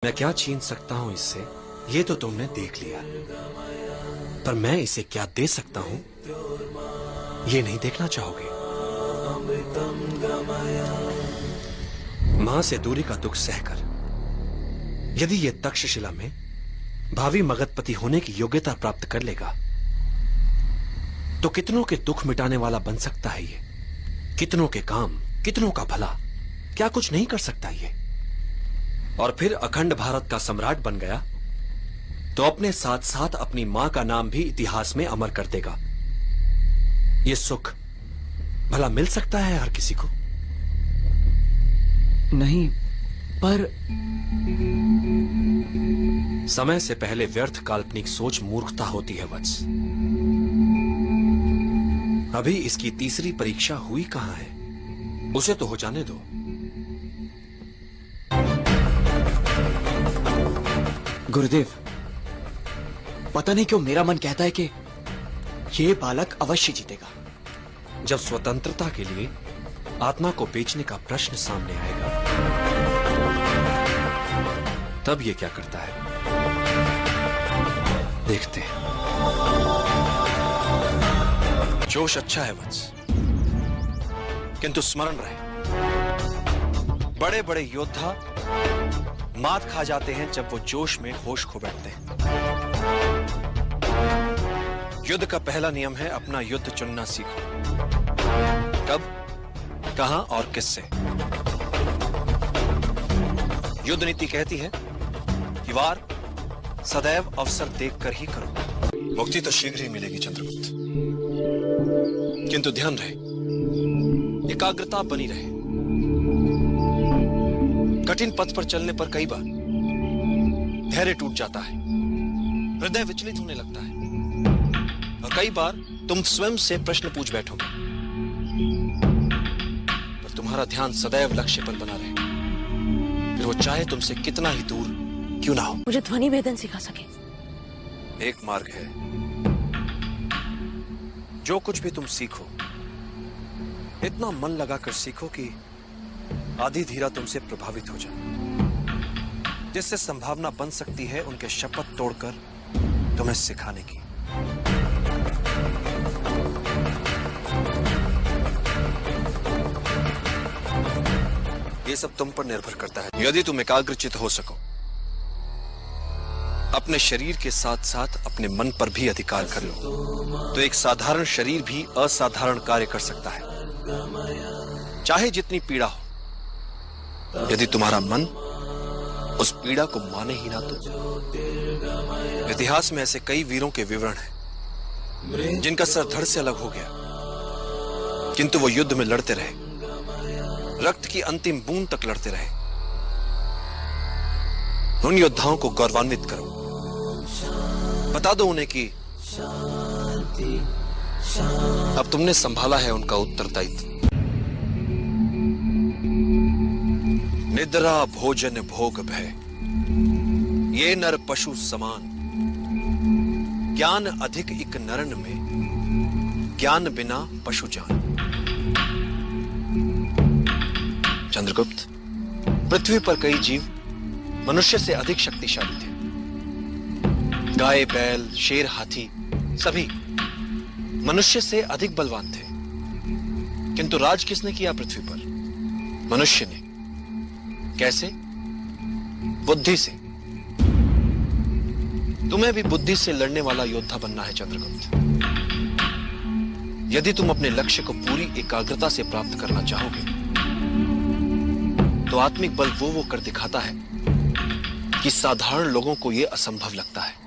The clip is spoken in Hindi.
मैं क्या छीन सकता हूं इससे, ये तो तुमने देख लिया, पर मैं इसे क्या दे सकता हूं, ये नहीं देखना चाहोगे। मां से दूरी का दुख सहकर यदि ये तक्षशिला में भावी मगधपति होने की योग्यता प्राप्त कर लेगा, तो कितनों के दुख मिटाने वाला बन सकता है ये। कितनों के काम, कितनों का भला, क्या कुछ नहीं कर सकता ये। और फिर अखंड भारत का सम्राट बन गया तो अपने साथ साथ अपनी मां का नाम भी इतिहास में अमर कर देगा। ये सुख भला मिल सकता है हर किसी को? नहीं, पर समय से पहले व्यर्थ काल्पनिक सोच मूर्खता होती है वत्स। अभी इसकी तीसरी परीक्षा हुई कहां है, उसे तो हो जाने दो। गुरुदेव, पता नहीं क्यों मेरा मन कहता है कि ये बालक अवश्य जीतेगा। जब स्वतंत्रता के लिए आत्मा को बेचने का प्रश्न सामने आएगा, तब ये क्या करता है, देखते हैं। जोश अच्छा है वत्स, किंतु स्मरण रहे, बड़े बड़े योद्धा मात खा जाते हैं जब वो जोश में होश खो बैठते हैं। युद्ध का पहला नियम है अपना युद्ध चुनना सीखो। कब, कहां और किससे। युद्ध नीति कहती है कि वार सदैव अवसर देखकर ही करो। मुक्ति तो शीघ्र ही मिलेगी चंद्रगुप्त, किंतु ध्यान रहे, एकाग्रता बनी रहे। कठिन पथ पर चलने पर कई बार धैर्य टूट जाता है, हृदय विचलित होने लगता है, और कई बार तुम स्वयं से प्रश्न पूछ बैठोगे, पर तुम्हारा ध्यान सदैव लक्ष्य पर बना रहे, फिर वो चाहे तुमसे कितना ही दूर क्यों ना हो। मुझे ध्वनि भेदन सिखा सके। एक मार्ग है, जो कुछ भी तुम सीखो इतना मन लगाकर सीखो कि आधी धीरा तुमसे प्रभावित हो जाए, जिससे संभावना बन सकती है उनके शपथ तोड़कर तुम्हें सिखाने की। ये सब तुम पर निर्भर करता है। यदि तुम एकाग्रचित हो सको, अपने शरीर के साथ साथ अपने मन पर भी अधिकार कर लो, तो एक साधारण शरीर भी असाधारण कार्य कर सकता है, चाहे जितनी पीड़ा हो। यदि तुम्हारा मन उस पीड़ा को माने ही ना तो। इतिहास में ऐसे कई वीरों के विवरण हैं जिनका सर धड़ से अलग हो गया, किंतु वो युद्ध में लड़ते रहे, रक्त की अंतिम बूंद तक लड़ते रहे। उन योद्धाओं को गौरवान्वित करो, बता दो उन्हें कि अब तुमने संभाला है उनका उत्तरदायित्व। निद्रा भोजन भोग भय, ये नर पशु समान, ज्ञान अधिक इक नरन में, ज्ञान बिना पशु जान। चंद्रगुप्त, पृथ्वी पर कई जीव मनुष्य से अधिक शक्तिशाली थे। गाय, बैल, शेर, हाथी सभी मनुष्य से अधिक बलवान थे, किंतु राज किसने किया पृथ्वी पर? मनुष्य ने। कैसे? बुद्धि से। तुम्हें भी बुद्धि से लड़ने वाला योद्धा बनना है चंद्रगुप्त। यदि तुम अपने लक्ष्य को पूरी एकाग्रता से प्राप्त करना चाहोगे, तो आत्मिक बल वो कर दिखाता है कि साधारण लोगों को यह असंभव लगता है।